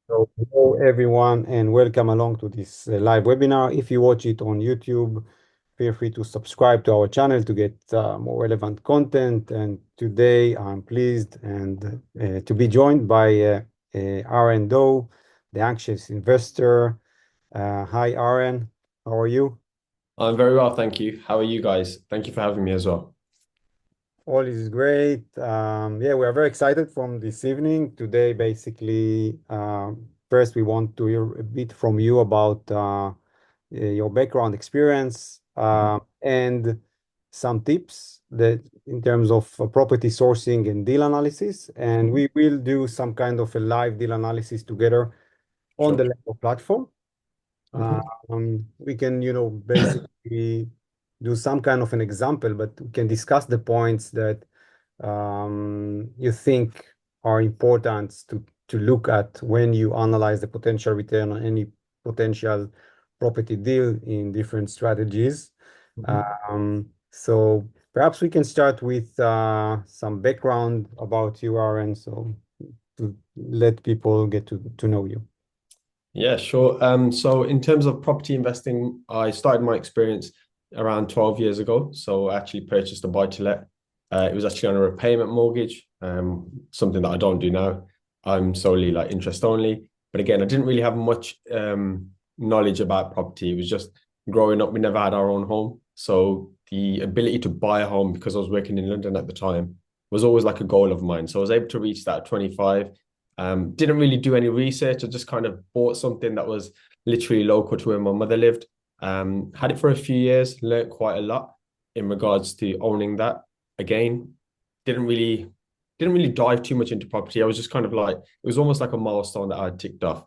So, hello everyone, and welcome along to this live webinar. If you watch it on YouTube, feel free to subscribe to our channel to get more relevant content. And today I'm pleased and to be joined by Aren Deu, the Anxious Investor. Hi, Aren. How are you? I'm very well, thank you. How are you guys? Thank you for having me as well. All is great. Yeah, we are very excited from this evening. Today, basically, first we want to hear a bit from you about your background experience Mhm. and some tips that in terms of property sourcing and deal analysis. And Mhm. we will do some kind of a live deal analysis together on the Sure. Lendlord platform. Mhm. We can, basically do some kind of an example, but we can discuss the points that you think are important to look at when you analyze the potential return on any potential property deal in different strategies. Mhm. So perhaps we can start with some background about you, Aaron, so to let people get to know you. Yeah, sure. So in terms of property investing, I started my experience around 12 years ago. So I actually purchased a buy-to-let. It was actually on a repayment mortgage, something that I don't do now. I'm solely like interest only. But again, I didn't really have much knowledge about property. It was just growing up, we never had our own home. So the ability to buy a home because I was working in London at the time was always like a goal of mine. So I was able to reach that at 25. Didn't really do any research. I just kind of bought something that was literally local to where my mother lived. Had it for a few years, learned quite a lot in regards to owning that. Again, didn't really didn't really dive too much into property. I was just kind of like, it was almost like a milestone that I had ticked off.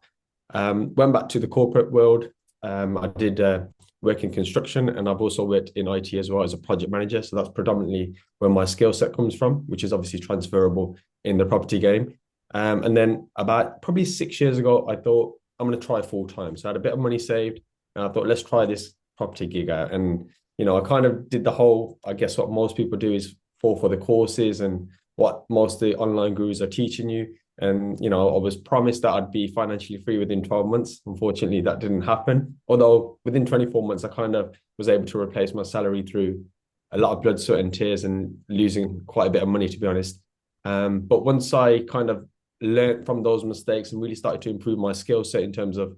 Went back to the corporate world. I did work in construction, and I've also worked in IT as well as a project manager. So that's predominantly where my skill set comes from, which is obviously transferable in the property game. And then about probably 6 years ago, I thought I'm going to try full time. So I had a bit of money saved, and I thought let's try this property gig out. And I kind of did the whole, I guess what most people do is fall for the courses and what most of the online gurus are teaching you. And I was promised that I'd be financially free within 12 months. Unfortunately, that didn't happen. Although within 24 months, I kind of was able to replace my salary through a lot of blood, sweat, and tears, and losing quite a bit of money, to be honest. But once I kind of learned from those mistakes and really started to improve my skill set in terms of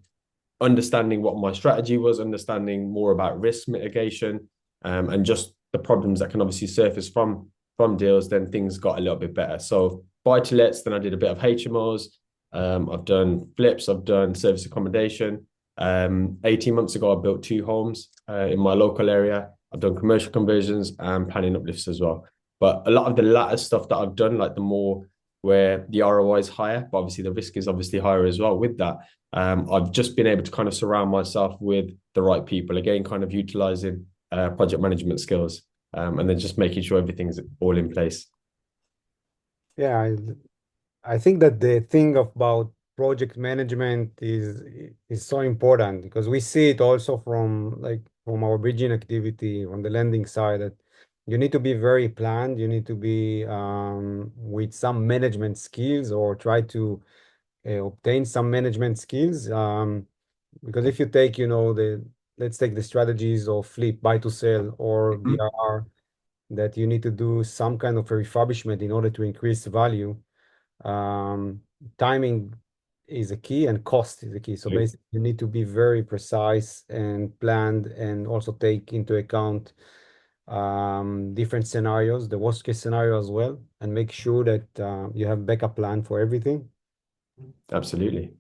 understanding what my strategy was, understanding more about risk mitigation, and just the problems that can obviously surface from deals, then things got a little bit better. So buy to lets, then I did a bit of HMOs. I've done flips, I've done service accommodation. 18 months ago, I built two homes in my local area. I've done commercial conversions and planning uplifts as well. But a lot of the latter stuff that I've done, like the more where the ROI is higher, but obviously the risk is obviously higher as well with that. I've just been able to kind of surround myself with the right people, again, kind of utilizing project management skills, and then just making sure everything's all in place. Yeah, I think that the thing about project management is so important because we see it also from our bridging activity on the lending side that you need to be very planned. You need to be with some management skills or try to obtain some management skills. Because if you take, let's take the strategies of flip, buy to sell, or Mhm. BRR, that you need to do some kind of a refurbishment in order to increase value. um, Timing is a key and cost is a key. So basically, you need to be very precise and planned and also take into account different scenarios, the worst case scenario as well, and make sure that you have backup plan for everything. Absolutely.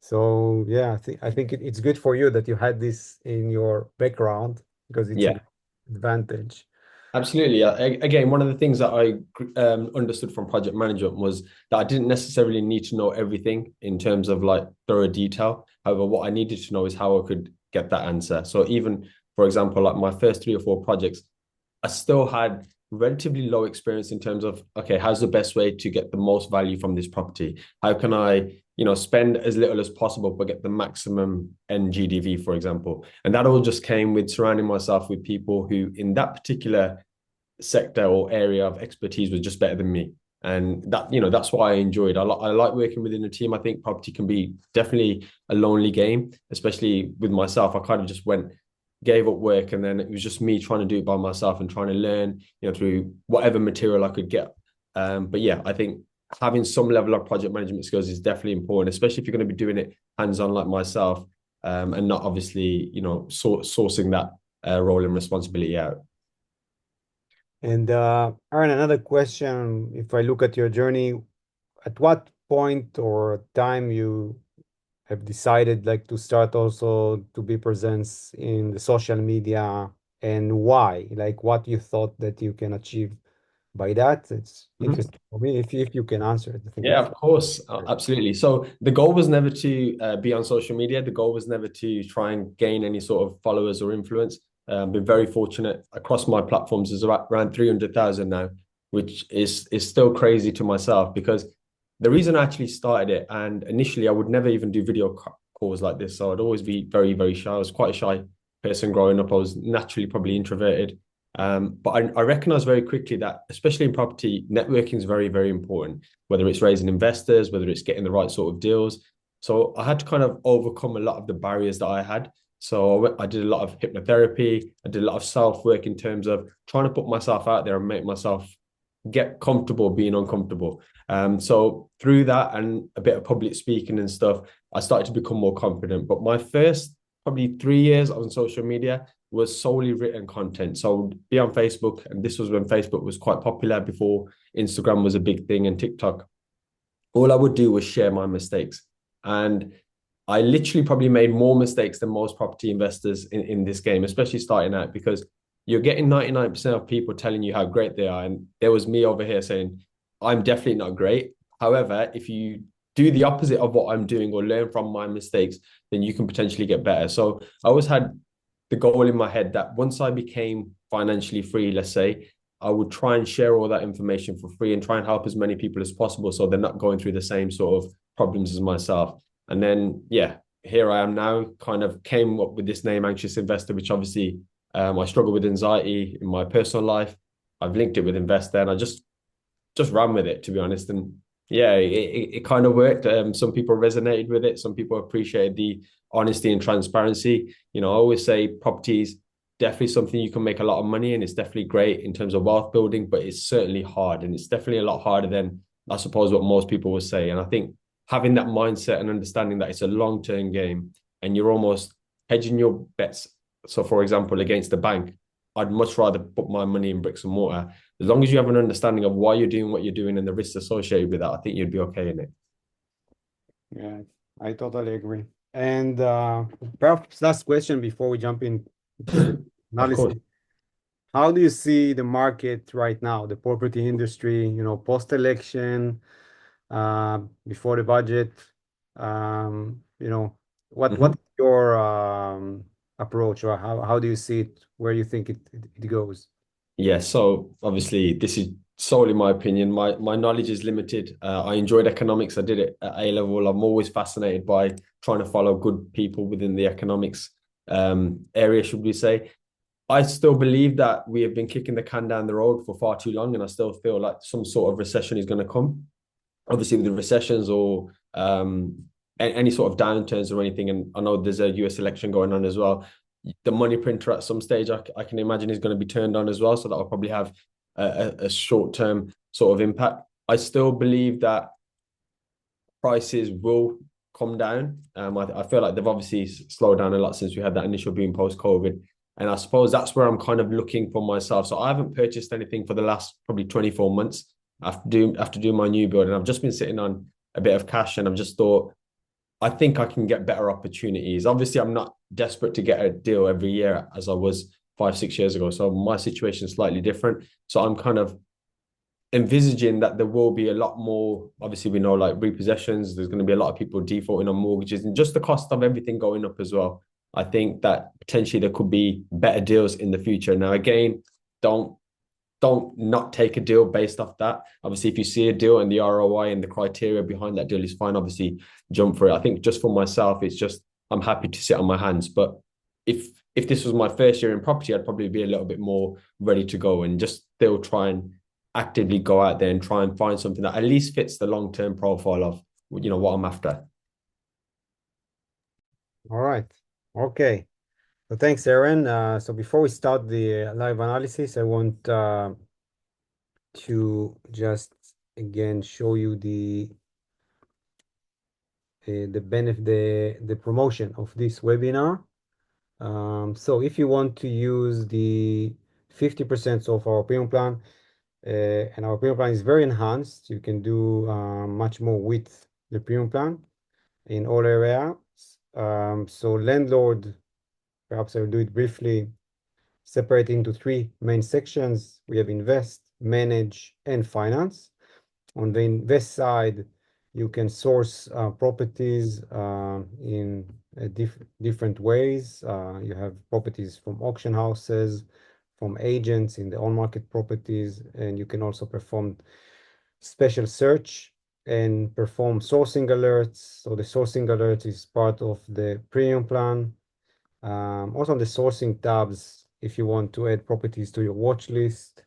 So yeah, I think it's good for you that you had this in your background because it's an Yeah. advantage. Absolutely. Again, one of the things that I understood from project management was that I didn't necessarily need to know everything in terms of like thorough detail. However, what I needed to know is how I could get that answer. So even, for example, like my first 3 or 4 projects, I still had relatively low experience in terms of, okay, how's the best way to get the most value from this property? How can I, spend as little as possible but get the maximum NGDV, for example? And that all just came with surrounding myself with people who, in that particular sector or area of expertise, was just better than me. And that, that's what I enjoyed. I like working within a team. I think property can be definitely a lonely game, especially with myself. I kind of just gave up work, and then it was just me trying to do it by myself and trying to learn, through whatever material I could get. But yeah, I think having some level of project management skills is definitely important, especially if you're going to be doing it hands-on like myself, and not obviously, sourcing that role and responsibility out. And Aaron, another question, if I look at your journey, at what point or time you have decided like to start also to be present in the social media, and why? Like what you thought that you can achieve by that? It's Mhm. interesting for me. If you can answer it, I think Yeah, it's of course. Absolutely. So the goal was never to be on social media. The goal was never to try and gain any sort of followers or influence. Been very fortunate across my platforms. There's around 300,000 now, which is still crazy to myself, because the reason I actually started it, and initially I would never even do video calls like this. So I'd always be very, very shy. I was quite a shy person growing up. I was naturally probably introverted. But I recognized very quickly that, especially in property, networking is very, very important, whether it's raising investors, whether it's getting the right sort of deals. So I had to kind of overcome a lot of the barriers that I had. So I did a lot of hypnotherapy. I did a lot of self work in terms of trying to put myself out there and make myself get comfortable being uncomfortable. So through that and a bit of public speaking and stuff, I started to become more confident. But my first probably 3 years on social media was solely written content. So I would be on Facebook, and this was when Facebook was quite popular, before Instagram was a big thing, and TikTok. All I would do was share my mistakes. And I literally probably made more mistakes than most property investors in this game, especially starting out, because you're getting 99% of people telling you how great they are. And there was me over here saying, I'm definitely not great. However, if you do the opposite of what I'm doing or learn from my mistakes, then you can potentially get better. So I always had the goal in my head that once I became financially free, let's say, I would try and share all that information for free and try and help as many people as possible, so they're not going through the same sort of problems as myself. And then, yeah, here I am now, kind of came up with this name, Anxious Investor, which obviously I struggle with anxiety in my personal life. I've linked it with investor, and I just ran with it, to be honest. And yeah, it kind of worked. Some people resonated with it. Some people appreciated the honesty and transparency. I always say properties definitely something you can make a lot of money in. It's definitely great in terms of wealth building, but it's certainly hard, and it's definitely a lot harder than, I suppose, what most people would say. And I think having that mindset and understanding that it's a long-term game, and you're almost hedging your bets. So, for example, against the bank, I'd much rather put my money in bricks and mortar. As long as you have an understanding of why you're doing what you're doing and the risks associated with that, I think you'd be okay in it. yeah, I totally agree. And perhaps last question before we jump into the Of course. analysis. How do you see the market right now, the property industry, post-election, before the budget? What Mhm. is your approach, or how do you see it? Where you think it goes? Yeah, so obviously this is solely my opinion. My knowledge is limited. I enjoyed economics. I did it at A level. I'm always fascinated by trying to follow good people within the economics area, should we say. I still believe that we have been kicking the can down the road for far too long, and I still feel like some sort of recession is going to come. Obviously, with the recessions or any sort of downturns or anything, and I know there's a US election going on as well. The money printer at some stage, I can imagine, is going to be turned on as well. So that will probably have a short term sort of impact. I still believe that prices will come down. I feel like they've obviously slowed down a lot since we had that initial boom post COVID. And I suppose that's where I'm kind of looking for myself. So I haven't purchased anything for the last probably 24 months after doing my new build. And I've just been sitting on a bit of cash, and I've just thought, I think I can get better opportunities. Obviously, I'm not desperate to get a deal every year as I was 5, 6 years ago. So my situation is slightly different. So I'm kind of envisaging that there will be a lot more. Obviously, we know like repossessions, there's going to be a lot of people defaulting on mortgages, and just the cost of everything going up as well. I think that potentially there could be better deals in the future. Now, again, don't not take a deal based off that. Obviously, if you see a deal and the ROI and the criteria behind that deal is fine, obviously jump for it. I think just for myself, it's just I'm happy to sit on my hands. But if this was my first year in property, I'd probably be a little bit more ready to go and just still try and actively go out there and try and find something that at least fits the long-term profile of, what I'm after. All right. Okay. So thanks, Aaron. So before we start the live analysis, I want to just again show you the benefit, the promotion of this webinar. So if you want to use the 50% of our premium plan, and our premium plan is very enhanced, you can do much more with the premium plan in all areas. So Lendlord, perhaps I'll do it briefly, separate into three main sections. We have invest, manage, and finance. On the invest side, you can source properties in different ways. You have properties from auction houses, from agents in the on-market properties, and you can also perform special search and perform sourcing alerts. So the sourcing alert is part of the premium plan. Also on the sourcing tabs, if you want to add properties to your watch list,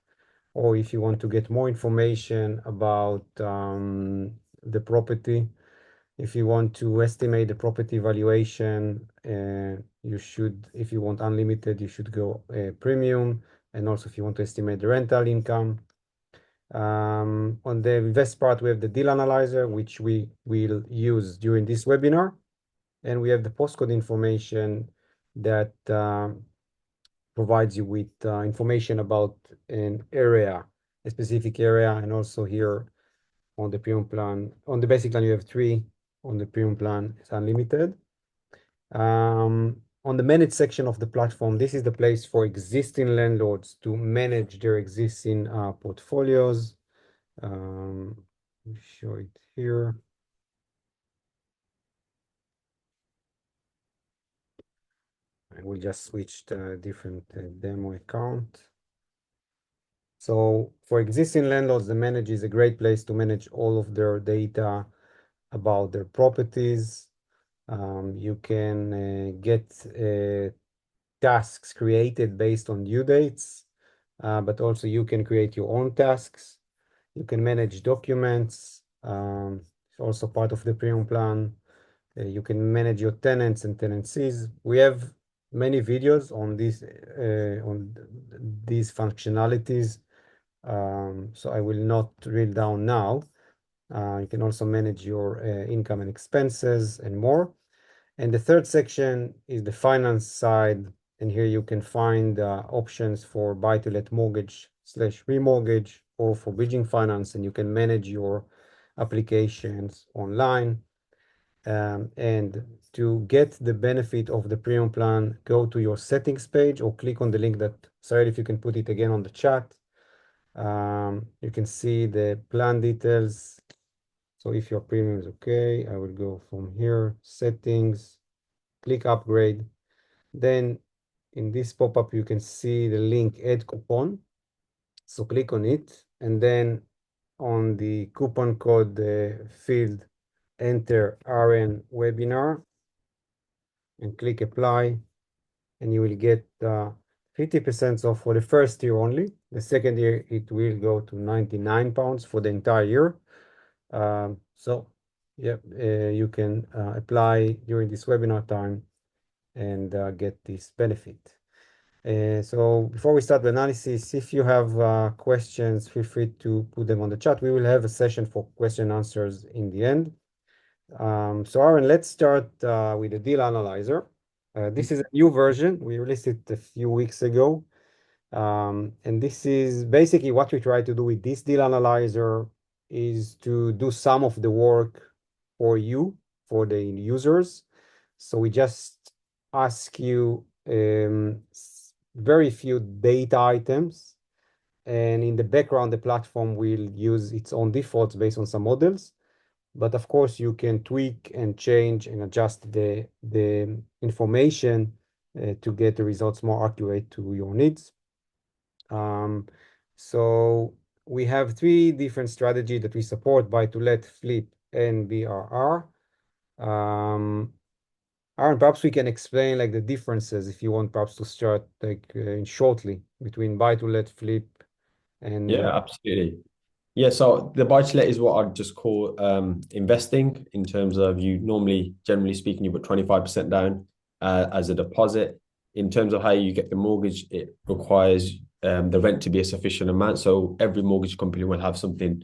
or if you want to get more information about the property, if you want to estimate the property valuation, you should, if you want unlimited, you should go premium. And also if you want to estimate the rental income. On the invest part, we have the deal analyzer, which we will use during this webinar. And we have the postcode information that provides you with information about an area, a specific area, and also here on the premium plan. On the basic plan, you have three. On the premium plan, it's unlimited. On the manage section of the platform, this is the place for existing landlords to manage their existing portfolios. Let me show it here. I will just switch to a different demo account. So for existing landlords, the manage is a great place to manage all of their data about their properties. You can get tasks created based on due dates, but also you can create your own tasks. You can manage documents. It's also part of the premium plan. You can manage your tenants and tenancies. We have many videos on these functionalities, so I will not drill down now. You can also manage your income and expenses and more. And the third section is the finance side. And here you can find options for buy-to-let mortgage slash remortgage or for bridging finance, and you can manage your applications online. And to get the benefit of the premium plan, go to your settings page or click on the link that, sorry, if you can put it again on the chat. You can see the plan details. So if your premium is okay, I will go from here, settings, click upgrade. Then in this pop-up, you can see the link add coupon. So click on it, and then on the coupon code field, enter Aren webinar and click apply, and you will get 50% off for the first year only. The second year, it will go to £99 for the entire year. So yeah, you can apply during this webinar time and get this benefit. So before we start the analysis, if you have questions, feel free to put them on the chat. We will have a session for question and answers in the end. So Aaron, let's start with the deal analyzer. This is a new version. We released it a few weeks ago. And this is basically what we try to do with this deal analyzer is to do some of the work for you, for the users. So we just ask you very few data items. And in the background, the platform will use its own defaults based on some models. But of course, you can tweak and change and adjust the information to get the results more accurate to your needs. So we have three different strategies that we support: buy to let, flip, and BRR. Aaron, perhaps we can explain like the differences if you want perhaps to start like shortly between buy to let, flip, And Yeah, absolutely. Yeah, so the buy to let is what I'd just call investing in terms of you normally, generally speaking, you put 25% down as a deposit. In terms of how you get the mortgage, it requires the rent to be a sufficient amount. So every mortgage company will have something.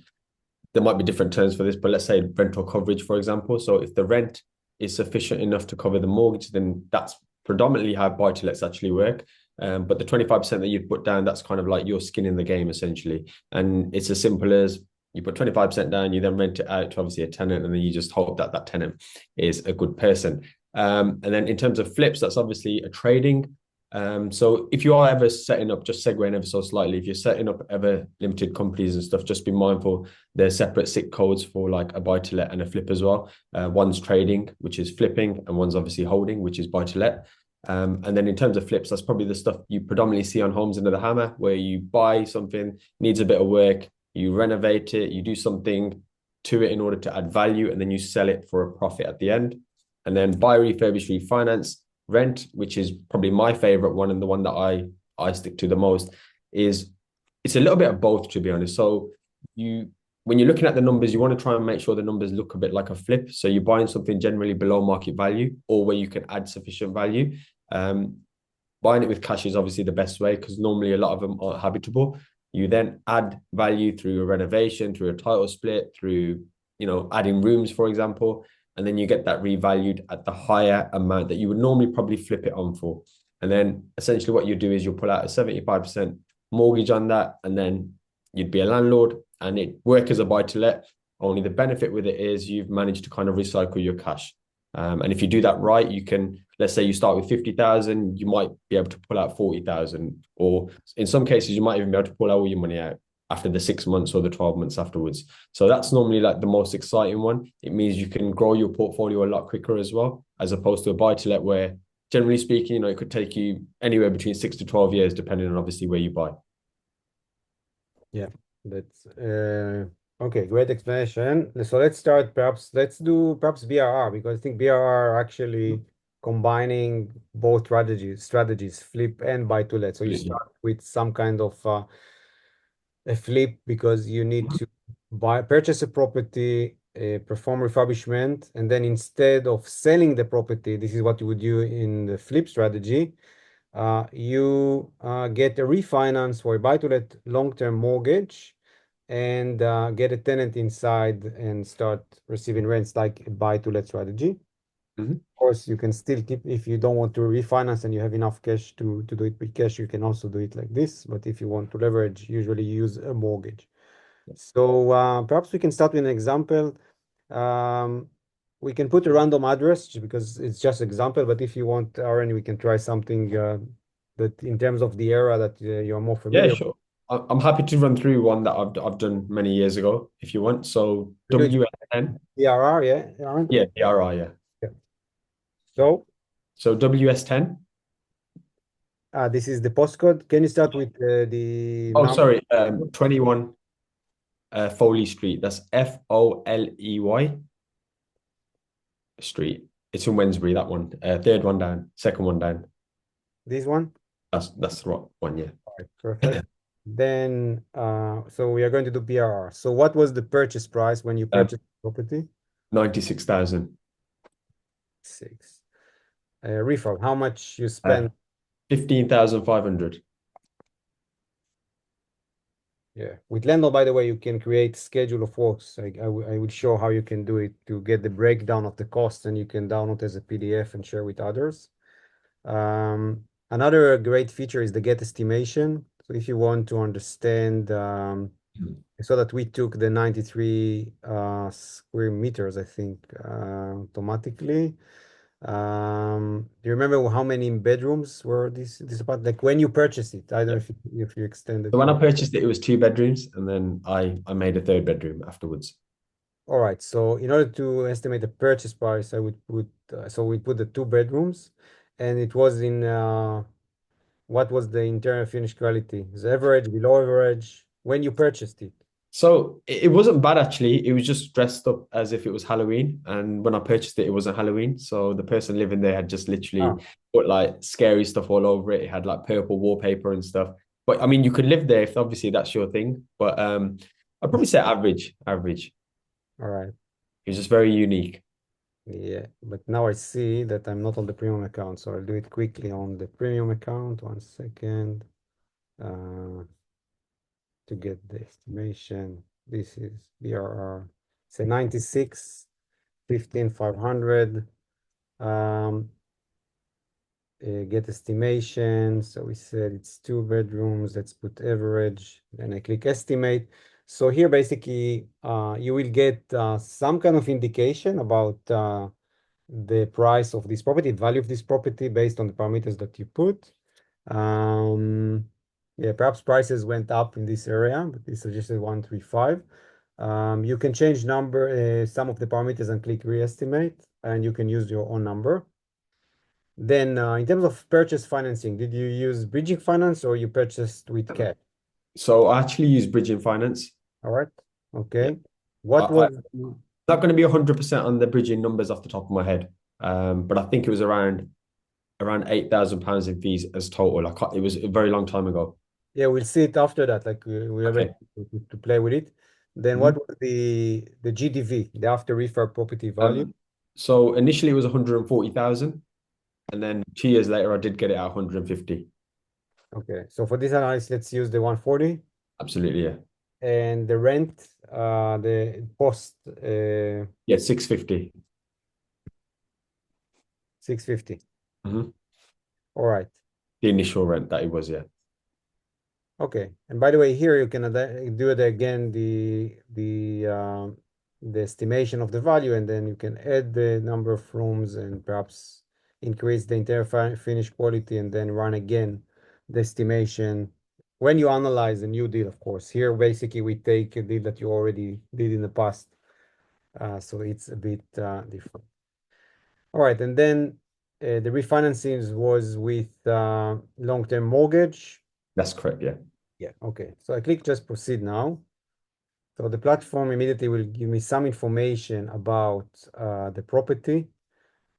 There might be different terms for this, but let's say rental coverage, for example. So if the rent is sufficient enough to cover the mortgage, then that's predominantly how buy to lets actually work. But the 25% that you'd put down, that's kind of like your skin in the game, essentially. And it's as simple as you put 25% down, you then rent it out to obviously a tenant, and then you just hope that that tenant is a good person. And then in terms of flips, that's obviously a trading. So if you are ever setting up, just segueing ever so slightly, if you're setting up ever limited companies and stuff, just be mindful there's separate SIC codes for like a buy to let and a flip as well. One's trading, which is flipping, and one's obviously holding, which is buy to let. And then in terms of flips, that's probably the stuff you predominantly see on Homes Under the Hammer, where you buy something, needs a bit of work, you renovate it, you do something to it in order to add value, and then you sell it for a profit at the end. And then buy, refurbish, refinance, rent, which is probably my favorite one and the one that I stick to the most, is it's a little bit of both, to be honest. So you when you're looking at the numbers, you want to try and make sure the numbers look a bit like a flip. So you're buying something generally below market value or where you can add sufficient value. Um, Buying it with cash is obviously the best way because normally a lot of them are habitable. You then add value through a renovation, through a title split, through adding rooms, for example, and then you get that revalued at the higher amount that you would normally probably flip it on for. And then essentially what you do is you'll pull out a 75% mortgage on that, and then you'd be a landlord and it work as a buy to let. Only the benefit with it is you've managed to kind of recycle your cash. And if you do that right, you can, let's say you start with 50,000, you might be able to pull out 40,000, or in some cases, you might even be able to pull out all your money out after the 6 months or the 12 months afterwards. So that's normally like the most exciting one. It means you can grow your portfolio a lot quicker as well, as opposed to a buy to let where, generally speaking, it could take you anywhere between 6 to 12 years, depending on obviously where you buy. yeah, that's okay. Great explanation. So let's start. Perhaps let's do perhaps BRR because I think BRR actually combining both strategies, flip and buy to let. So you Absolutely. start with some kind of a flip because you need to purchase a property, perform refurbishment, and then instead of selling the property, this is what you would do in the flip strategy. You get a refinance for a buy-to-let long-term mortgage and get a tenant inside and start receiving rents like a buy-to-let strategy. Mhm. Of course, you can still keep, if you don't want to refinance and you have enough cash to do it with cash, you can also do it like this. But if you want to leverage, usually you use a mortgage. So perhaps we can start with an example. Um, we can put a random address because it's just example, but if you want, Aaron, we can try something that in terms of the era that you're more Yeah, familiar with. sure. I'm happy to run through one that I've done many years ago if you want. So We do it WS10, DRR, yeah, Aaron? yeah, PRI, yeah. Yeah. So So WS10. this is the postcode. Can you start with the Oh, number? sorry, 21 Foley Street. That's Foley Street. It's in Wednesbury, that one. Third one down, second one down. This one? That's the right one, yeah. All right, perfect. Then, so we are going to do PRR. So what was the purchase price when you Uh, purchased the property? 96,000. Six. Refurb, how much you Uh, spend? 15,500. Yeah. With Lendlord, by the way, you can create schedule of works. I would show how you can do it to get the breakdown of the cost, and you can download as a PDF and share with others. Another great feature is the get estimation. So if you want to understand, so that we took the 93 square meters, I think, automatically. Do you remember how many bedrooms were this apartment? Like when you purchased it, I don't know Yeah. if you extended So when I to. purchased it, it was 2 bedrooms, and then I made a third bedroom afterwards. All right. So in order to estimate the purchase price, I would put so we put the two bedrooms, and it was in what was the interior finish quality? Is average, below average when you purchased it? So it wasn't bad actually. It was just dressed up as if it was Halloween. And when I purchased it, it wasn't Halloween. So the person living there had just Ah, literally put like scary stuff all over it. It had like purple wallpaper and stuff. But I mean, you could live there if obviously that's your thing. But I'd probably say average, average. All right. It was just very unique. Yeah, but now I see that I'm not on the premium account, so I'll do it quickly on the premium account. 1 second. Uh, to get the estimation. This is BRR. It's a 96, 15,500. Um, get estimation. So we said it's 2 bedrooms. Let's put average. Then I click estimate. So here basically you will get some kind of indication about the price of this property, the value of this property based on the parameters that you put. Um, yeah, perhaps prices went up in this area, but it's suggested 135. You can change some of the parameters and click re-estimate, and you can use your own number. Then in terms of purchase financing, did you use bridging finance or you purchased with cash? So I actually use bridging finance. All right. Yeah. Okay. What I'm was not going to be 100% on the bridging numbers off the top of my head. But I think it was around £8,000 in fees as total. It was a very long time ago. Yeah, we'll see it after that. Like we're able Okay. to play with it. Then what Mhm. was the GDV, the after refurb property value? So initially it was 140,000, and then 2 years later I did get it at 150. Okay, so for this analysis, let's use the 140 Absolutely, yeah. and the rent, the post Yeah, 650. 650. Mhm. All right. The initial rent that it was, yeah. Okay. And by the way, here you can do it again, the estimation of the value, and then you can add the number of rooms and perhaps increase the entire finish quality, and then run again the estimation when you analyze a new deal, of course. Here, basically, we take a deal that you already did in the past, so it's a bit different. All right, and then the refinancing was with long-term mortgage. That's correct, yeah. Yeah, okay. So I click just proceed now. So the platform immediately will give me some information about the property.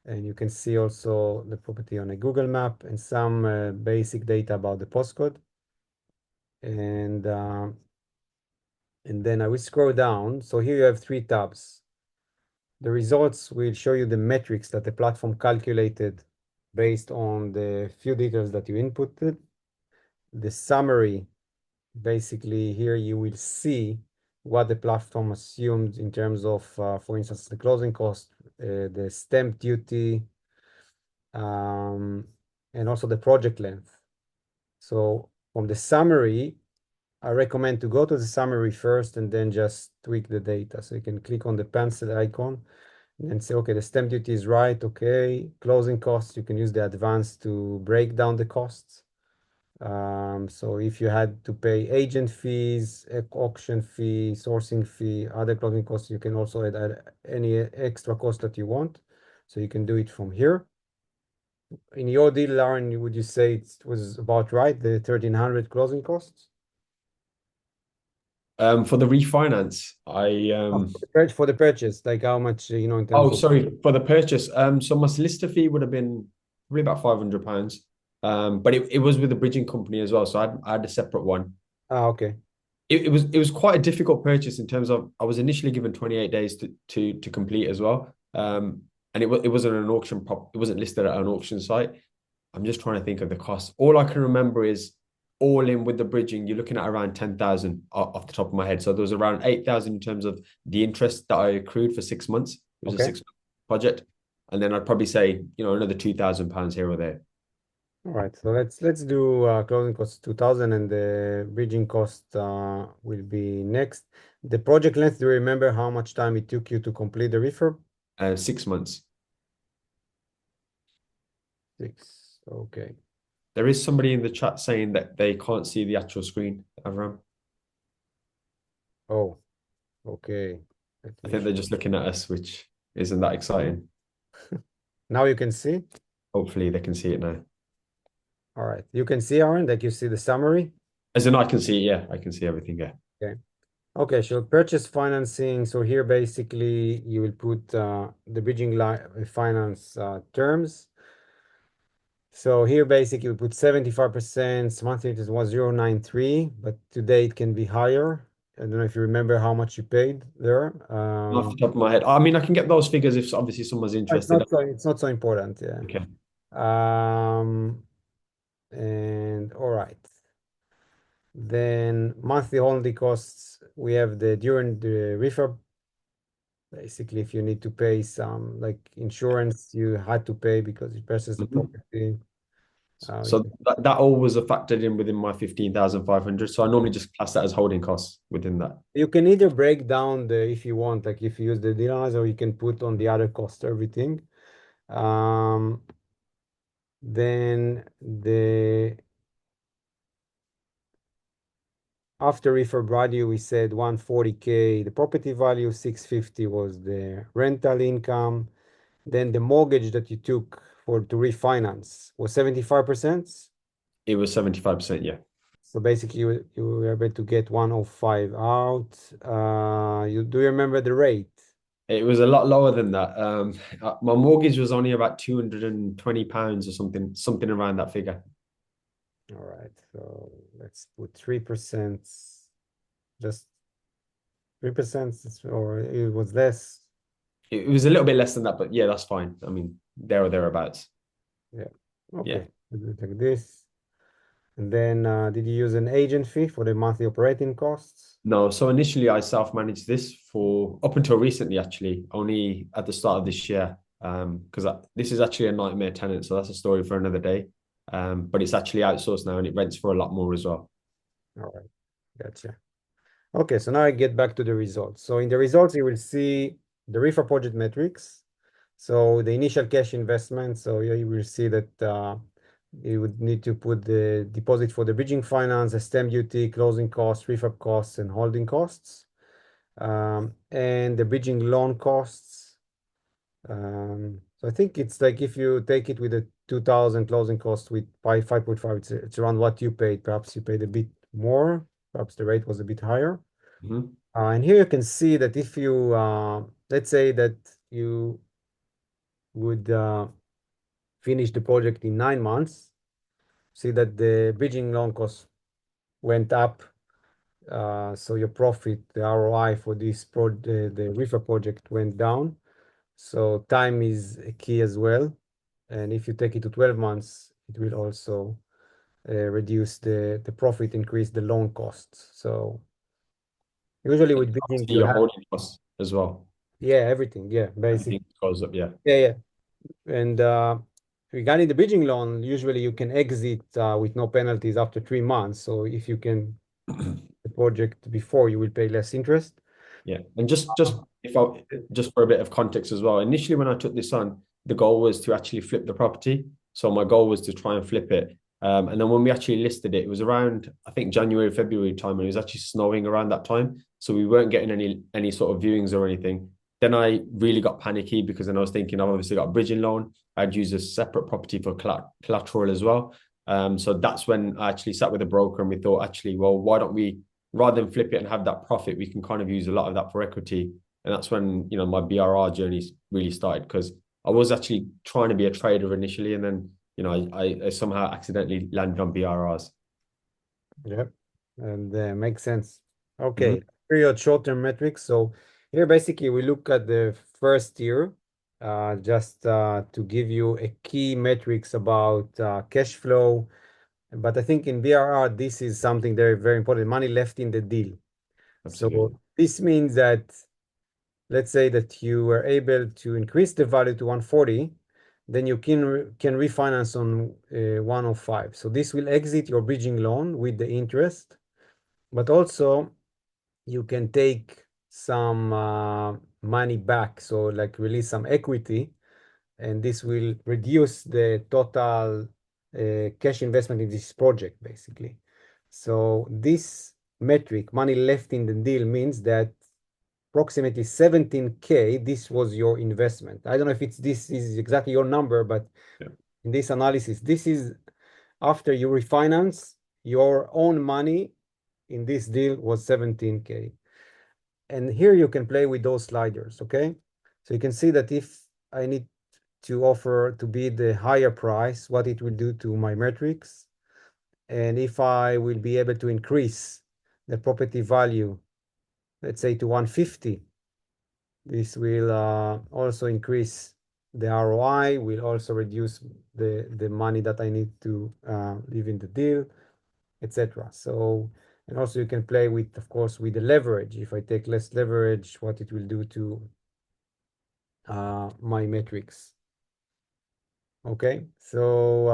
And you can see also the property on a Google map and some basic data about the postcode. And, uh, and then I will scroll down. So here you have 3 tabs. The results will show you the metrics that the platform calculated based on the few details that you inputted. The summary, basically here you will see what the platform assumed in terms of, for instance, the closing cost, the stamp duty, um, and also the project length. So from the summary, I recommend to go to the summary first and then just tweak the data. So you can click on the pencil icon and then say, okay, the stamp duty is right. Okay, closing costs, you can use the advanced to break down the costs. So if you had to pay agent fees, auction fee, sourcing fee, other closing costs, you can also add any extra cost that you want. So you can do it from here. In your deal, Aaron, would you say it was about right, the 1,300 closing costs? For the refinance, Oh, for the purchase, like how much, in terms oh, of, sorry, for the purchase. So my solicitor fee would have been probably about £500. But it was with the bridging company as well. So I had a separate one. okay. It was quite a difficult purchase in terms of I was initially given 28 days to complete as well. And it wasn't an auction it wasn't listed at an auction site. I'm just trying to think of the cost. All I can remember is all in with the bridging, you're looking at around 10,000 off the top of my head. So there was around 8,000 in terms of the interest that I accrued for 6 months. It was a Okay. 6 month project. And then I'd probably say, another £2,000 here or there. All right. So let's do closing costs 2,000 and the bridging cost will be next. The project length, do you remember how much time it took you to complete the refurb? 6 months. 6. Okay. There is somebody in the chat saying that they can't see the actual screen, Avram. Oh, okay. Let I me think they're just looking at us, which isn't that exciting. Now you can see. Hopefully they can see it now. All right. You can see, Aaron, like you see the summary. As in I can see, yeah, I can see everything, yeah. Okay. Okay, so purchase financing. So here basically you will put the bridging line finance terms. So here basically we put 75%, monthly it was 0.93, but today it can be higher. I don't know if you remember how much you paid there. Off the top of my head. I mean, I can get those figures if obviously someone's It's interested. not so it's not so important, yeah. Okay. And all right. Then monthly holding costs, we have the during the refurb. Basically, if you need to pay some like insurance, you had to pay because you purchased the Mhm. property. You So that all was factored in within my 15,500. So I normally just class that as holding costs within that. you can either break down the if you want, like if you use the dinars, or you can put on the other cost everything. Um, then the after refurb value, we said 140K, the property value, 650 was the rental income. Then the mortgage that you took for to refinance was 75%. It was 75%, yeah. So basically, you were able to get 105 out. Do you remember the rate? It was a lot lower than that. My mortgage was only about £220 or something around that figure. All right, so let's put 3%, just 3%, or it was less. It was a little bit less than that, but yeah, that's fine. I mean, there or thereabouts. Yeah. Yeah. Okay, we'll do it like this. And then did you use an agent fee for the monthly operating costs? No, so initially I self-managed this for up until recently, actually, only at the start of this year. Because this is actually a nightmare tenant, so that's a story for another day. But it's actually outsourced now and it rents for a lot more as well. All right, gotcha. Okay, so now I get back to the results. So in the results, you will see the refer project metrics. So the initial cash investment, so you will see that you would need to put the deposit for the bridging finance, the stamp duty, closing costs, refurb costs, and holding costs, and the bridging loan costs. So I think it's like if you take it with a 2,000 closing cost with 5.5, it's around what you paid. Perhaps you paid a bit more. Perhaps the rate was a bit higher. Mhm. And here you can see that if you, let's say that you would finish the project in 9 months, see that the bridging loan cost went up. So your profit, the ROI for this the reefer project went down. So time is a key as well. And if you take it to 12 months, it will also reduce the profit, increase the loan costs. So usually with bridging, Obviously, you your have, holding costs as well. yeah, everything. Yeah, basic. Everything goes up, yeah. Yeah, yeah. And regarding the bridging loan, usually you can exit with no penalties after 3 months. So if you can the project before, you will pay less interest. Yeah, and just for a bit of context as well. Initially, when I took this on, the goal was to actually flip the property. So my goal was to try and flip it. And then when we actually listed it, it was around I think January, February time, and it was actually snowing around that time. So we weren't getting any sort of viewings or anything. Then I really got panicky because then I was thinking I've obviously got a bridging loan. I'd use a separate property for collateral as well. So that's when I actually sat with a broker and we thought, actually, well, why don't we rather than flip it and have that profit, we can kind of use a lot of that for equity. And that's when, my BRR journey really started because I was actually trying to be a trader initially. And then, I somehow accidentally landed on BRRs. Yep. And makes sense. Mm-hmm. Okay. Period short-term metrics. So here basically we look at the first year, just to give you a key metrics about cash flow. But I think in BRR, this is something very, very important. Money left in the deal. Absolutely. So this means that let's say that you were able to increase the value to 140, then you can refinance on 105. So this will exit your bridging loan with the interest, but also you can take some money back. So like release some equity, and this will reduce the total cash investment in this project, basically. So this metric, money left in the deal, means that approximately 17K, this was your investment. I don't know if this is exactly your number, but Yeah. in this analysis, this is after you refinance your own money in this deal was 17K. And here you can play with those sliders, okay? So you can see that if I need to offer to bid the higher price, what it will do to my metrics, and if I will be able to increase the property value, let's say to 150, this will also increase the ROI, will also reduce the money that I need to leave in the deal, etc. So, and also you can play with, of course, with the leverage. If I take less leverage, what it will do to my metrics. Okay, so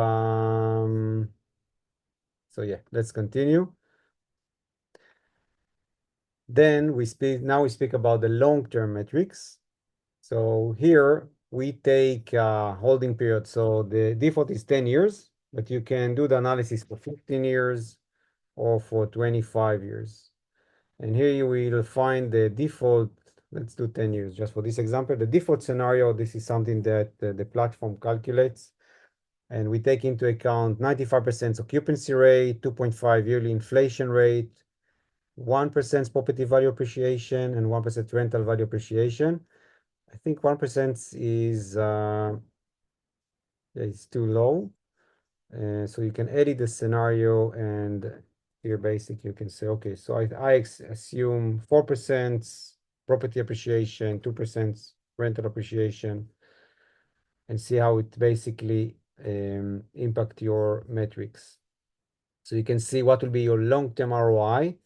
yeah, let's continue. Then now we speak about the long-term metrics. So here we take holding period. So the default is 10 years, but you can do the analysis for 15 years or for 25 years. And here you will find the default. Let's do 10 years just for this example. The default scenario, this is something that the platform calculates. And we take into account 95% occupancy rate, 2.5 yearly inflation rate, 1% property value appreciation, and 1% rental value appreciation. I think 1% is too low. So you can edit the scenario, and here basically you can say, okay, so I assume 4% property appreciation, 2% rental appreciation, and see how it basically impact your metrics. So you can see what will be your long-term ROI.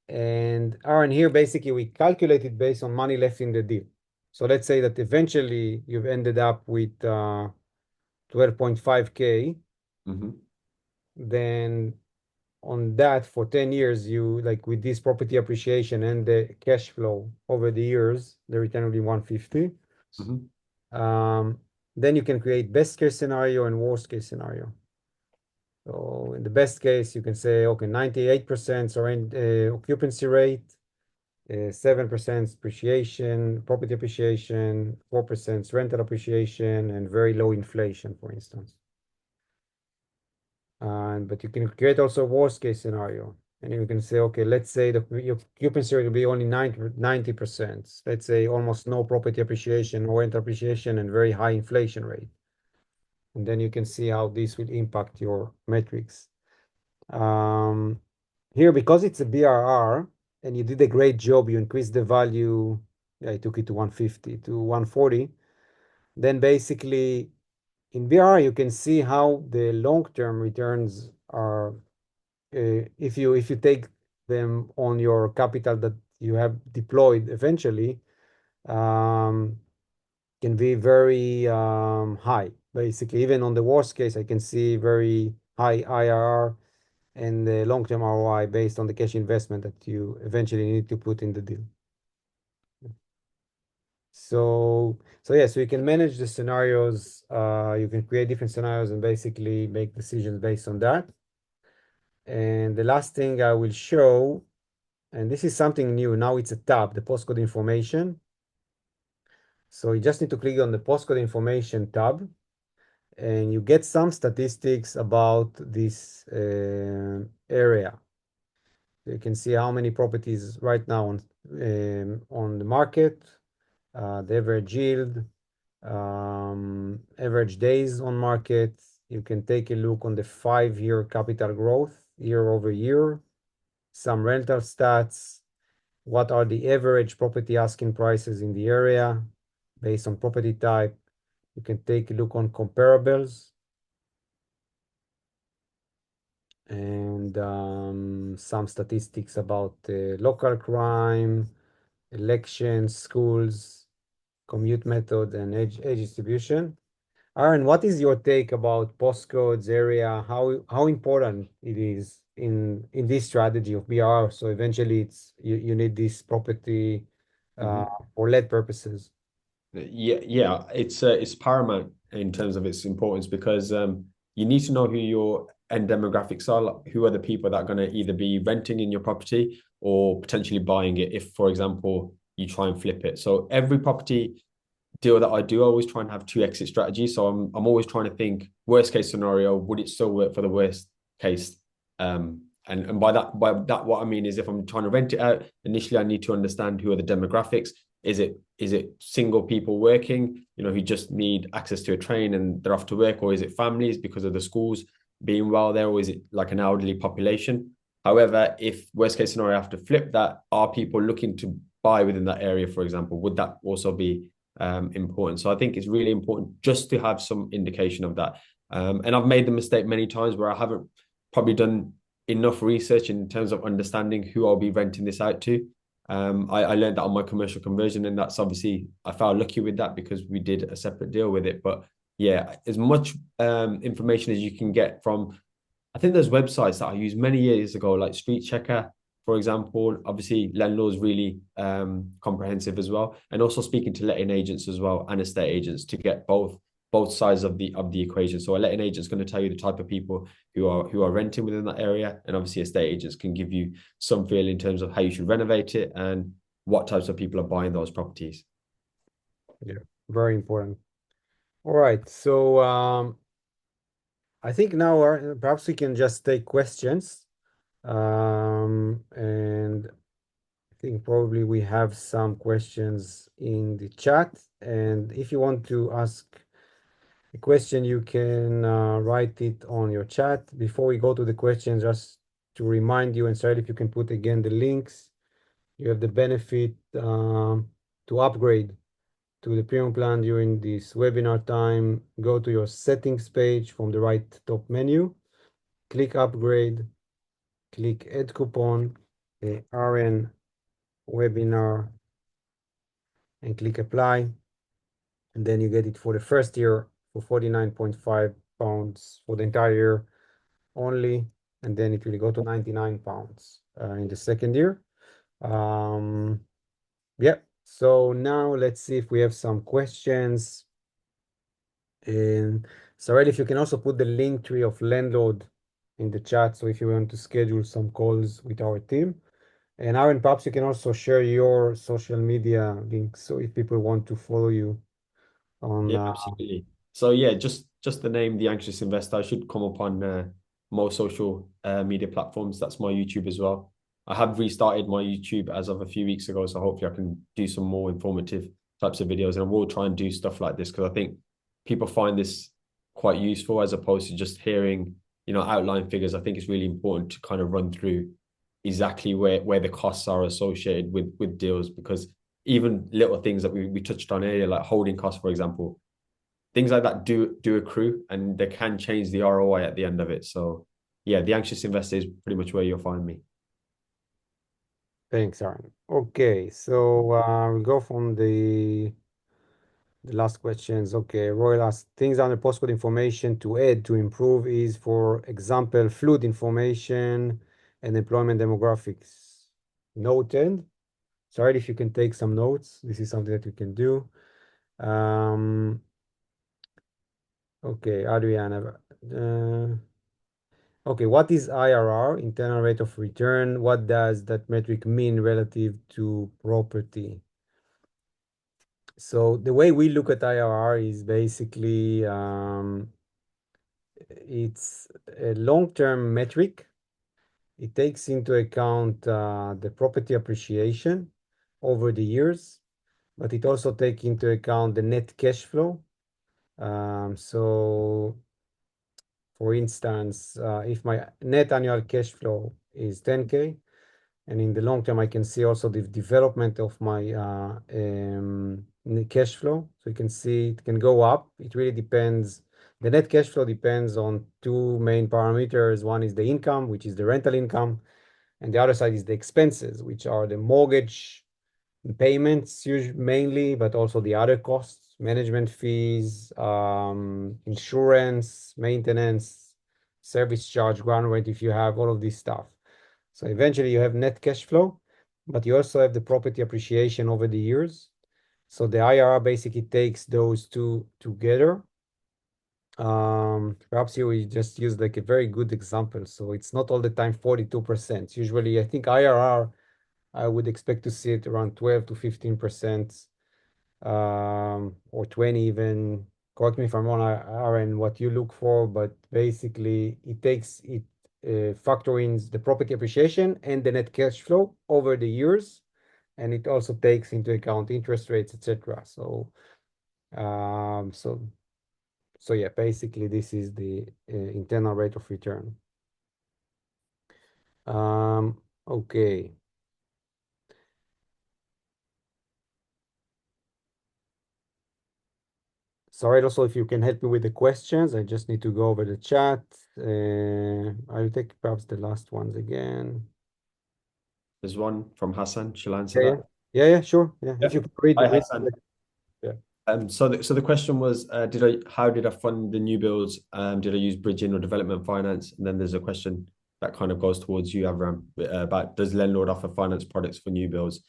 And Aaron, here basically we calculate it based on money left in the deal. So let's say that eventually you've ended up with 12.5K. Mm-hmm. Then on that for 10 years, you like with this property appreciation and the cash flow over the years, the return will be 150. Mm-hmm. Then you can create best case scenario and worst case scenario. So in the best case, you can say, okay, 98% occupancy rate, 7% appreciation, property appreciation, 4% rental appreciation, and very low inflation, for instance. But you can create also a worst case scenario. And you can say, okay, let's say your occupancy rate will be only 90%. Let's say almost no property appreciation, no rental appreciation, and very high inflation rate. And then you can see how this will impact your metrics. Here, because it's a BRR and you did a great job, you increased the value. Yeah, I took it to 150 to 140. Then basically in BRR, you can see how the long-term returns are if you take them on your capital that you have deployed eventually, can be very high. Basically, even on the worst case, I can see very high IRR and the long-term ROI based on the cash investment that you eventually need to put in the deal. So yeah, so you can manage the scenarios. You can create different scenarios and basically make decisions based on that. And the last thing I will show, and this is something new. Now it's a tab, the postcode information. So you just need to click on the postcode information tab, and you get some statistics about this area. You can see how many properties right now on the market, the average yield, average days on market. You can take a look on the 5-year capital growth year over year, some rental stats, what are the average property asking prices in the area based on property type. You can take a look on comparables and some statistics about local crime, elections, schools, commute method, and age distribution. Aaron, what is your take about postcodes area? How important it is in this strategy of BR? So eventually, you need this property uh, Mm-hmm. for lead purposes. Yeah, it's paramount in terms of its importance because you need to know who your end demographics are, like who are the people that are going to either be renting in your property or potentially buying it if, for example, you try and flip it. So every property deal that I do, I always try and have two exit strategies. So I'm always trying to think worst case scenario, would it still work for the worst case? And by that what I mean is if I'm trying to rent it out, initially I need to understand who are the demographics. Is it single people working, who just need access to a train and they're off to work, or is it families because of the schools being well there, or is it like an elderly population? However, if worst case scenario, I have to flip that, are people looking to buy within that area, for example? Would that also be important? So I think it's really important just to have some indication of that. And I've made the mistake many times where I haven't probably done enough research in terms of understanding who I'll be renting this out to. I learned that on my commercial conversion, and that's obviously I felt lucky with that because we did a separate deal with it. But yeah, as much information as you can get from, I think there's websites that I used many years ago, like Street Checker, for example. Obviously, Lendlord is really comprehensive as well, and also speaking to letting agents as well and estate agents to get both sides of the equation. So a letting agent is going to tell you the type of people who are renting within that area, and obviously estate agents can give you some feel in terms of how you should renovate it and what types of people are buying those properties. Yeah, very important. All right. So I think now perhaps we can just take questions. And I think probably we have some questions in the chat. And if you want to ask a question, you can write it on your chat. Before we go to the questions, just to remind you, and sorry if you can put again the links, you have the benefit to upgrade to the premium plan during this webinar time. Go to your settings page from the right top menu, click upgrade, click add coupon, RN webinar, and click apply. And then you get it for the first year for 49.5 pounds for the entire year only. And then it will go to 99 pounds in the second year. Yeah. So now let's see if we have some questions. And Sarel, if you can also put the link tree of Lendlord in the chat. So if you want to schedule some calls with our team. And Aren, perhaps you can also share your social media links. So if people want to follow you on, Yeah, absolutely. So yeah, just the name, The Anxious Investor, should come up on most social media platforms. That's my YouTube as well. I have restarted my YouTube as of a few weeks ago, so hopefully I can do some more informative types of videos, and I will try and do stuff like this because I think people find this quite useful as opposed to just hearing, outline figures. I think it's really important to kind of run through exactly where the costs are associated with deals, because even little things that we touched on earlier, like holding costs, for example, things like that do accrue and they can change the ROI at the end of it. So yeah, the anxious investor is pretty much where you'll find me. thanks, Aren. Okay, so we'll go from the last questions. Okay, Royal asked, things under postcode information to add to improve is, for example, flood information and employment demographics. Noted. Sorry if you can take some notes. This is something that you can do. Okay, Adriana. Okay, what is IRR, internal rate of return? What does that metric mean relative to property? So the way we look at IRR is basically it's a long-term metric. It takes into account the property appreciation over the years, but it also takes into account the net cash flow. So for instance, if my net annual cash flow is 10K, and in the long term, I can see also the development of my cash flow. So you can see it can go up. It really depends. The net cash flow depends on two main parameters. One is the income, which is the rental income, and the other side is the expenses, which are the mortgage payments mainly, but also the other costs, management fees, insurance, maintenance, service charge, ground rent, if you have all of this stuff. So eventually you have net cash flow, but you also have the property appreciation over the years. So the IRR basically takes those two together. Perhaps you will just use like a very good example. So it's not all the time 42%. Usually, I think IRR, I would expect to see it around 12 to 15%, or 20 even. Correct me if I'm wrong, Aaron, what you look for, but basically it takes it factor in the property appreciation and the net cash flow over the years, and it also takes into account interest rates, etc. Um, so so yeah, basically this is the internal rate of return. Okay. Sorry, also if you can help me with the questions, I just need to go over the chat. I'll take perhaps the last ones again. There's one from Hassan. Shall I answer Yeah, yeah, that? yeah, yeah, sure. Yeah, Yeah. if you can read, Hi, read. Hassan. Yeah. So the question was, how did I fund the new builds? Did I use bridging or development finance? And then there's a question that kind of goes towards you, Avram, about does Lendlord offer finance products for new builds?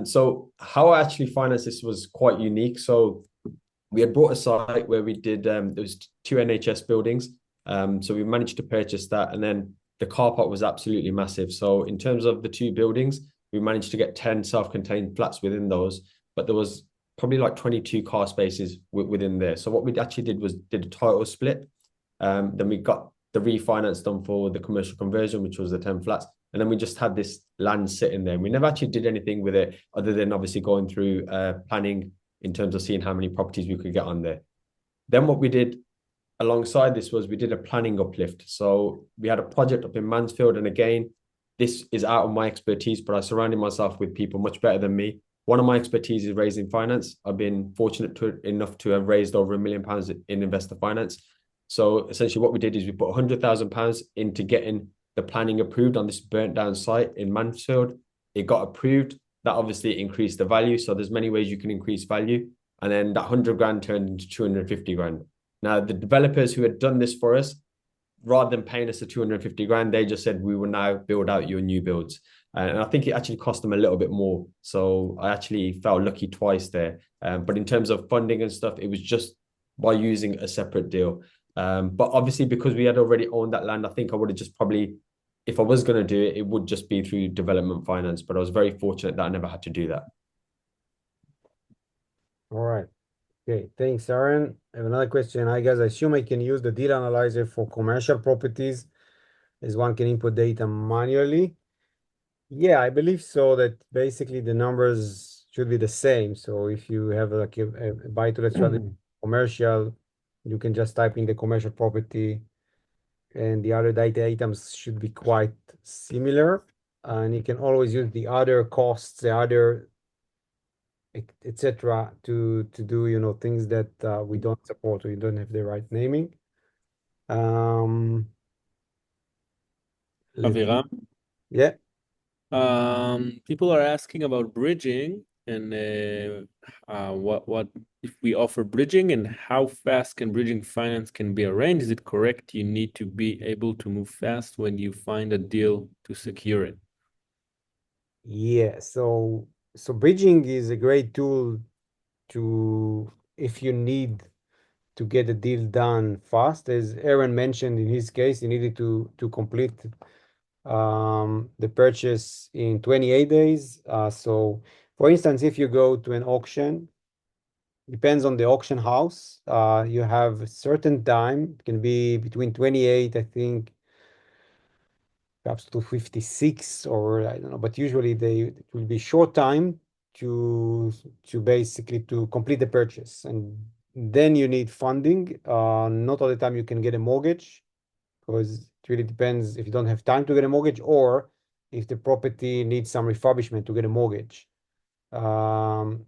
So how I actually financed this was quite unique. So we had bought a site where we did there was two NHS buildings. So we managed to purchase that, and then the car park was absolutely massive. So in terms of the two buildings, we managed to get 10 self-contained flats within those, but there was probably like 22 car spaces within there. So what we actually did was did a title split. Then we got the refinance done for the commercial conversion, which was the 10 flats. And then we just had this land sitting there. We never actually did anything with it other than obviously going through planning in terms of seeing how many properties we could get on there. Then what we did alongside this was we did a planning uplift. So we had a project up in Mansfield, and again, this is out of my expertise, but I surrounded myself with people much better than me. One of my expertise is raising finance. I've been enough to have raised over £1 million in investor finance. So essentially, what we did is we put £100,000 into getting the planning approved on this burnt down site in Mansfield. It got approved. That obviously increased the value. So there's many ways you can increase value. And then that 100 grand turned into 250 grand. Now, the developers who had done this for us, rather than paying us the 250 grand, they just said, we will now build out your new builds. And I think it actually cost them a little bit more. So I actually felt lucky twice there. But in terms of funding and stuff, it was just by using a separate deal. But obviously, because we had already owned that land, I think I would have just probably, if I was going to do it, it would just be through development finance. But I was very fortunate that I never had to do that. All right. Okay, thanks, Aaron. I have another question. I guess I assume I can use the deal analyzer for commercial properties as one can input data manually. Yeah, I believe so that basically the numbers should be the same. So if you have like a buy-to-let strategy commercial, you can just type in the commercial property and the other data items should be quite similar. And you can always use the other costs, the other etc. to do things that we don't support or you don't have the right naming. Um, let Aviram. yeah. People are asking about bridging and what if we offer bridging and how fast can bridging finance can be arranged? Is it correct you need to be able to move fast when you find a deal to secure it? Yeah, so bridging is a great tool to if you need to get a deal done fast. As Aaron mentioned in his case, he needed to complete the purchase in 28 days. So for instance, if you go to an auction, depends on the auction house, you have a certain time, it can be between 28, I think, perhaps to 56 or I don't know, but usually it will be short time to basically to complete the purchase. And then you need funding. Not all the time you can get a mortgage because it really depends if you don't have time to get a mortgage or if the property needs some refurbishment to get a mortgage. Um,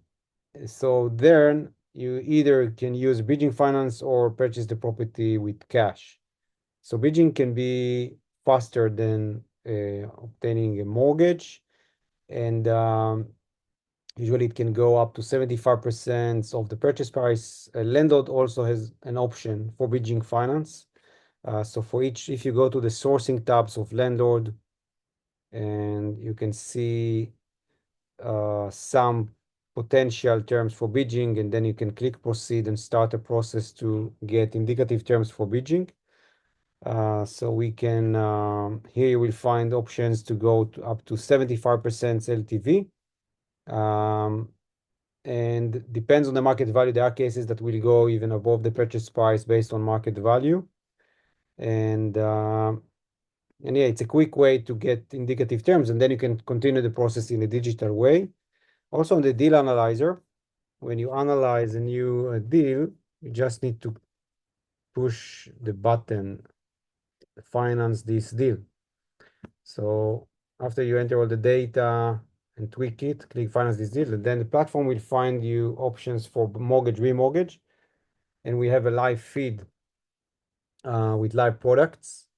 so then you either can use bridging finance or purchase the property with cash. So bridging can be faster than obtaining a mortgage, and usually it can go up to 75% of the purchase price. Lendlord also has an option for bridging finance. So for each, if you go to the sourcing tabs of Lendlord, and you can see some potential terms for bridging, and then you can click proceed and start a process to get indicative terms for bridging. So we can, here you will find options to go to up to 75% LTV. And depends on the market value. There are cases that will go even above the purchase price based on market value. And yeah, it's a quick way to get indicative terms, and then you can continue the process in a digital way. Also on the deal analyzer, when you analyze a new deal, you just need to push the button, finance this deal. So after you enter all the data and tweak it, click finance this deal, and then the platform will find you options for mortgage, remortgage, and we have a live feed with live products.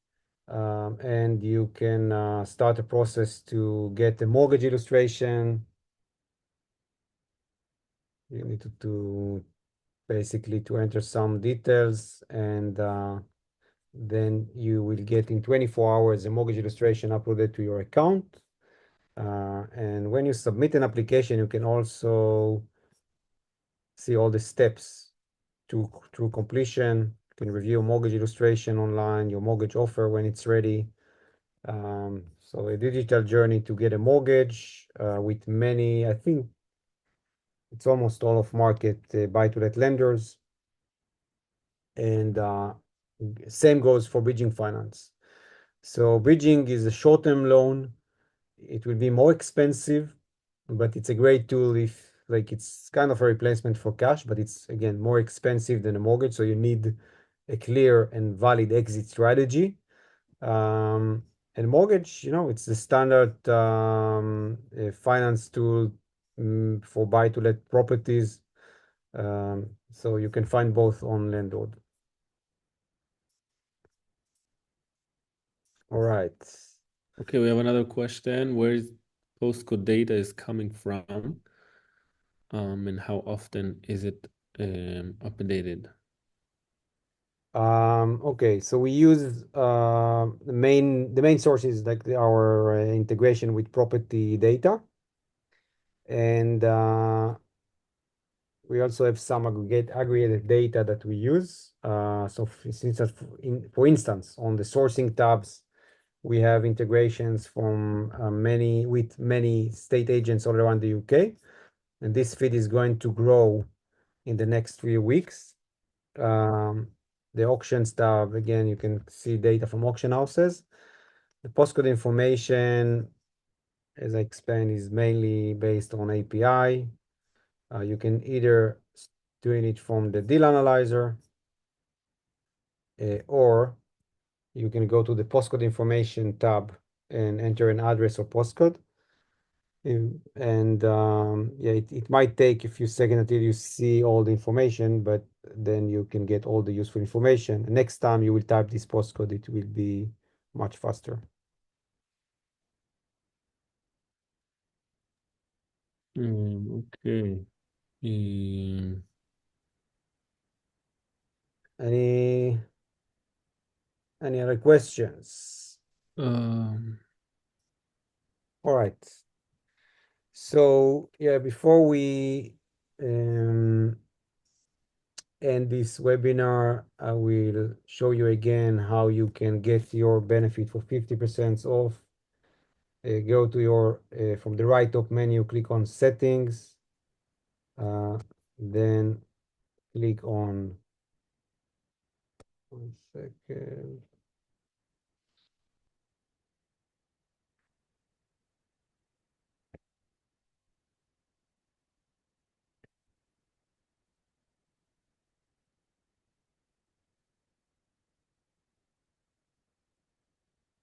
And you can start a process to get a mortgage illustration. You need to basically to enter some details, and then you will get in 24 hours a mortgage illustration uploaded to your account. And when you submit an application, you can also see all the steps through completion. You can review a mortgage illustration online, your mortgage offer when it's ready. So a digital journey to get a mortgage with many, I think it's almost all of market buy-to-let lenders. And same goes for bridging finance. So bridging is a short-term loan. It will be more expensive, but it's a great tool if like it's kind of a replacement for cash, but it's again more expensive than a mortgage. So you need a clear and valid exit strategy. And mortgage, it's the standard finance tool for buy-to-let properties. So you can find both on Lendlord. All right. Okay, we have another question. Where is postcode data is coming from? And how often is it updated? Okay, so we use the main source is like our integration with property data, and we also have some aggregated data that we use. So for instance, on the sourcing tabs, we have integrations from with many state agents all around the UK, and this feed is going to grow in the next 3 weeks. The auctions tab, again, you can see data from auction houses. The postcode information, as I explained, is mainly based on API. You can either doing it from the deal analyzer, or you can go to the postcode information tab and enter an address or postcode. And yeah, it might take a few seconds until you see all the information, but then you can get all the useful information. And next time you will type this postcode, it will be much faster. Okay. Any other questions? Um, All right. So yeah, before we end this webinar, I will show you again how you can get your benefit for 50% off. Go to your from the right top menu, click on settings, then click on 1 second.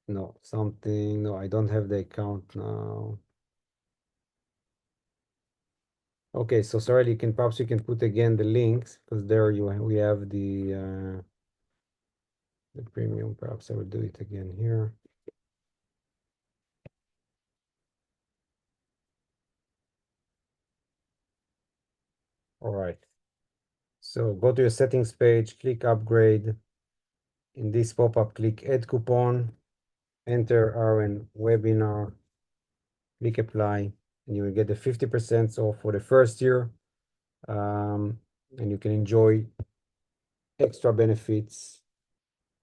No, I don't have the account now. Okay, so sorry, perhaps you can put again the links, because there we have the premium. Perhaps I will do it again here. All right. So go to your settings page, click upgrade. In this pop-up, click add coupon, enter Aren webinar, click apply, and you will get the 50% off for the first year. And you can enjoy extra benefits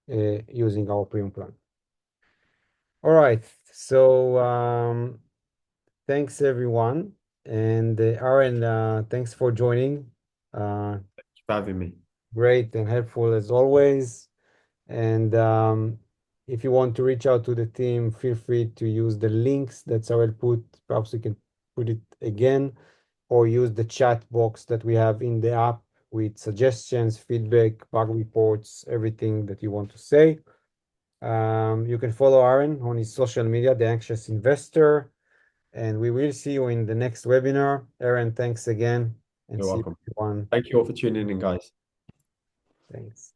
using our premium plan. All right. So thanks everyone. And Aren, thanks for joining. Thanks for having me. Great and helpful as always. And if you want to reach out to the team, feel free to use the links that Sarel put. Perhaps we can put it again. or use the chat box that we have in the app with suggestions, feedback, bug reports, everything that you want to say. You can follow Aren on his social media, The Anxious Investor, and we will see you in the next webinar. Aren, thanks again, and You're see you welcome. everyone. Thank you all for tuning in, guys. Thanks.